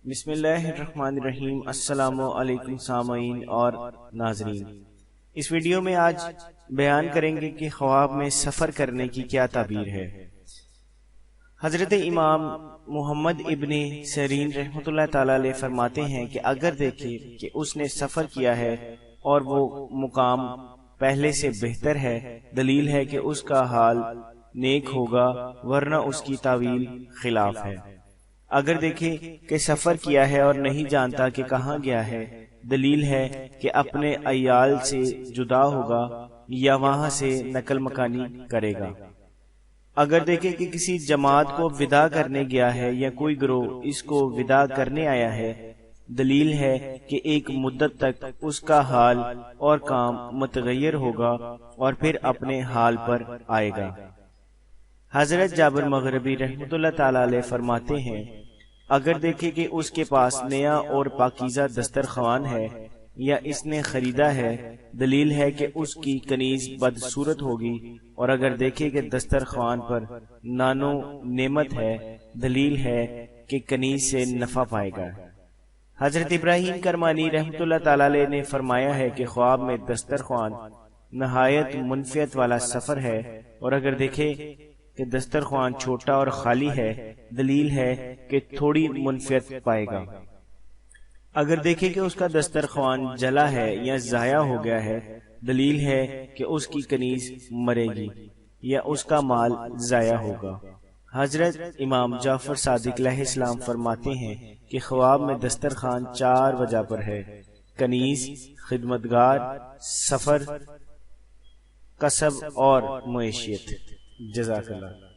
بسم اللہ الرحمن الرحیم۔ السلام علیکم سامعین اور ناظرین، اس ویڈیو میں آج بیان کریں گے کہ خواب میں سفر کرنے کی کیا تعبیر ہے۔ حضرت امام محمد ابن سیرین رحمۃ اللہ تعالی علیہ فرماتے ہیں کہ اگر دیکھے کہ اس نے سفر کیا ہے اور وہ مقام پہلے سے بہتر ہے، دلیل ہے کہ اس کا حال نیک ہوگا، ورنہ اس کی تعویل خلاف ہے۔ اگر دیکھے کہ سفر کیا ہے اور نہیں جانتا کہ کہاں گیا ہے، دلیل ہے کہ اپنے عیال سے جدا ہوگا یا وہاں سے نقل مکانی کرے گا۔ اگر دیکھے کہ کسی جماعت کو وداع کرنے گیا ہے یا کوئی گروہ اس کو وداع کرنے آیا ہے، دلیل ہے کہ ایک مدت تک اس کا حال اور کام متغیر ہوگا اور پھر اپنے حال پر آئے گا۔ حضرت جابر مغربی رحمۃ اللہ تعالی علیہ فرماتے ہیں، اگر دیکھے کہ اس کے پاس نیا اور پاکیزہ دسترخوان ہے یا اس نے خریدا ہے، دلیل ہے کہ اس کی کنیز بدصورت ہوگی، اور اگر دیکھے کہ دسترخوان پر نانو نعمت ہے، دلیل ہے کہ کنیز سے نفع پائے گا۔ حضرت ابراہیم کرمانی رحمۃ اللہ تعالی علیہ نے فرمایا ہے کہ خواب میں دسترخوان نہایت منفعت والا سفر ہے، اور اگر دیکھے کہ دسترخوان چھوٹا اور خالی ہے، دلیل ہے کہ تھوڑی منفعت پائے گا۔ اگر دیکھے کہ اس کا دسترخوان جلا ہے یا ضائع ہو گیا ہے، دلیل ہے کہ اس کی کنیز مرے گی یا اس کا مال ضائع ہوگا۔ حضرت امام جعفر صادق علیہ السلام فرماتے ہیں کہ خواب میں دسترخوان 4 وجہ پر ہے: کنیز، خدمتگار، سفر، کسب اور معیشت۔ جزاک اللہ۔